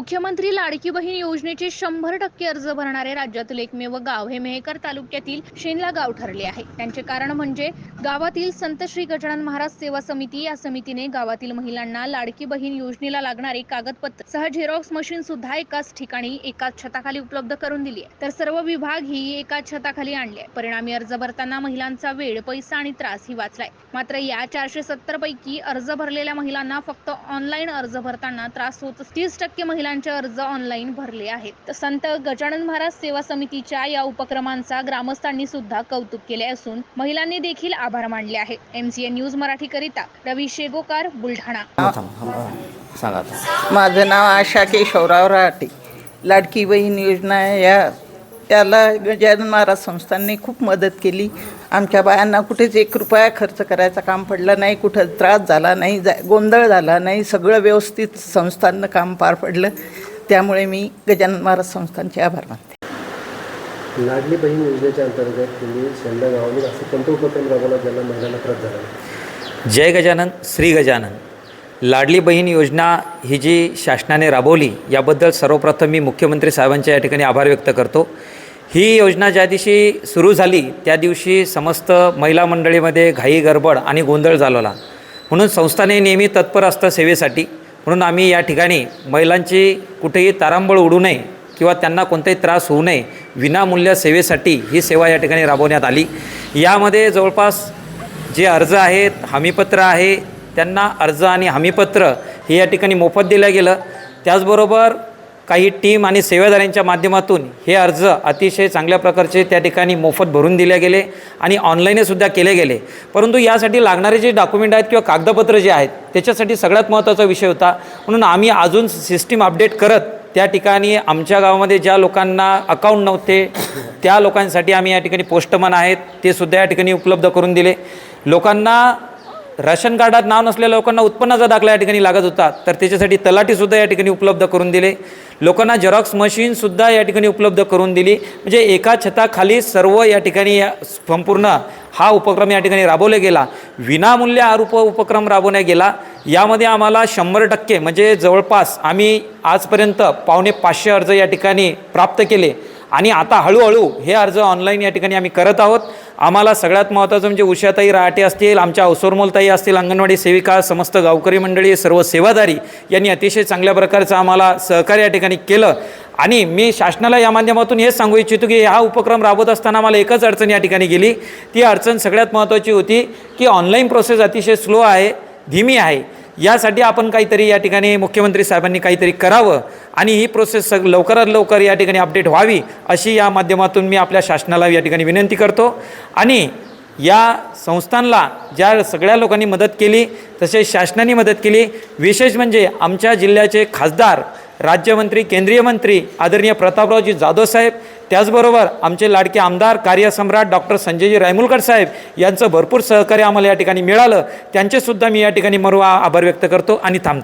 मुख्यमंत्री लाडकी बहीण योजनेचे 100% अर्ज भरणारे राज्यातील एकमेव गाव हे मेहकर तालुक्यातील शेनला गाव ठरले आहे। त्यांचे कारण म्हणजे गावातील संत श्री गजानन महाराज सेवा समिती या समितीने गावातील महिलांना लाडकी बहीण योजनेला लागणारे कागदपत्र सह झेरॉक्स मशीन सुद्धा एकाच ठिकाणी एकाच छताखाली उपलब्ध करून दिली आहे। तर सर्व विभाग ही एकाच छताखाली आणले। परिणामी अर्ज भरताना महिलांचा वेळ, पैसा आणि त्रास ही वाचलाय। मात्र या 470 पैकी अर्ज भरलेल्या महिलांना फक्त ऑनलाईन अर्ज भरताना त्रास होत 30% महिलांचे अर्ज ऑनलाईन भरले आहेत। तर संत गजानन महाराज सेवा समितीच्या या उपक्रमांचा ग्रामस्थांनी सुद्धा कौतुक केले असून महिलांनी देखील आभार मानले आहेत। MCN न्यूज मराठी करिता रवी शेगोकार, बुलढाणा। माझं नाव आशा केशवराव राहटे। लाडकी बहीण योजना त्याला गजानन महाराज संस्थांनी खूप मदत केली। आमच्या बायांना कुठेच 1 रुपया खर्च करायचं काम पडलं नाही, कुठं त्रास झाला नाही, गोंधळ झाला नाही, सगळं व्यवस्थित संस्थांनं काम पार पडलं। त्यामुळे मी गजानन महाराज संस्थांचे आभार मानते। लाडली बहीण योजनेच्या अंतर्गत तुम्ही शेंडा गावामध्ये असे कोणते उपक्रम राबवला ज्याला महिलांना त्रास झाला? जय गजानन, श्री गजानन। लाडली बहीण योजना ही जी शासनाने राबवली याबद्दल सर्वप्रथम मी मुख्यमंत्री साहेबांच्या या ठिकाणी आभार व्यक्त करतो। ही योजना ज्या दिवशी सुरू झाली त्या दिवशी समस्त महिला मंडळीमध्ये घाई गडबड आणि गोंधळ झालेला, म्हणून संस्थाने नेहमी तत्पर असतं सेवेसाठी। म्हणून आम्ही या ठिकाणी महिलांची कुठेही तारांबळ उडू नये किंवा त्यांना कोणताही त्रास होऊ नये, विनामूल्य सेवेसाठी ही सेवा या ठिकाणी राबवण्यात आली। यामध्ये जवळपास जे अर्ज आहेत, हमीपत्र आहे, त्यांना अर्ज आणि हमीपत्र हे या ठिकाणी मोफत दिलं गेलं। त्याचबरोबर काही टीम आणि सेवादारांच्या माध्यमातून हे अर्ज अतिशय चांगल्या प्रकारचे त्या ठिकाणी मोफत भरून दिले गेले आणि ऑनलाईनसुद्धा केले गेले। परंतु यासाठी लागणारे जे डॉक्युमेंट आहेत किंवा कागदपत्र जे आहेत त्याच्यासाठी सगळ्यात महत्त्वाचा विषय होता, म्हणून आम्ही अजून सिस्टीम अपडेट करत त्या ठिकाणी आमच्या गावामध्ये ज्या लोकांना अकाउंट नव्हते त्या लोकांसाठी आम्ही या ठिकाणी पोस्टमन आहेत ते सुद्धा या ठिकाणी उपलब्ध करून दिले। लोकांना राशन कार्डात नाव नसलेल्या लोकांना उत्पन्नाचा दाखला या ठिकाणी लागत होता, तर त्याच्यासाठी तलाठीसुद्धा या ठिकाणी उपलब्ध करून दिले। लोकांना झेरॉक्स मशीनसुद्धा या ठिकाणी उपलब्ध करून दिली। म्हणजे एका छताखाली सर्व या ठिकाणी संपूर्ण हा उपक्रम या ठिकाणी राबवला गेला। विनामूल्य उपक्रम राबवण्यात गेला। यामध्ये आम्हाला 100% म्हणजे जवळपास आम्ही आजपर्यंत 550 अर्ज या ठिकाणी प्राप्त केले आणि आता हळूहळू हे अर्ज ऑनलाईन या ठिकाणी आम्ही करत आहोत। आम्हाला सगळ्यात महत्त्वाचं म्हणजे उषाताई राहटे असतील, आमच्या अवसरमोलताई असतील, अंगणवाडी सेविका, समस्त गावकरी मंडळी, सर्व सेवादारी यांनी अतिशय चांगल्या प्रकारचं आम्हाला सहकार्य या ठिकाणी केलं। आणि मी शासनाला या माध्यमातून हेच सांगू इच्छितो की हा उपक्रम राबवत असताना आम्हाला एकच अडचण या ठिकाणी गेली। ती अडचण सगळ्यात महत्त्वाची होती की ऑनलाईन प्रोसेस अतिशय स्लो आहे, धीमी आहे। यासाठी आपण काहीतरी या ठिकाणी मुख्यमंत्री साहेबांनी काहीतरी करावं आणि ही प्रोसेस लवकरात लवकर या ठिकाणी अपडेट व्हावी अशी या माध्यमातून मी आपल्या शासनाला या ठिकाणी विनंती करतो। आणि या संस्थांना ज्या सगळ्या लोकांनी मदत केली तसेच शासनाने मदत केली। विशेष म्हणजे आमच्या जिल्ह्याचे खासदार, राज्यमंत्री, केंद्रीय मंत्री आदरणीय प्रतापरावजी जाधव साहेब, त्याचबरोबर आमचे लाडके आमदार, कार्यसम्राट डॉक्टर संजयजी रायमुलकर साहेब यांचं भरपूर सहकार्य आम्हाला या ठिकाणी मिळालं। त्यांचेसुद्धा मी या ठिकाणी आभार व्यक्त करतो आणि थांबतो।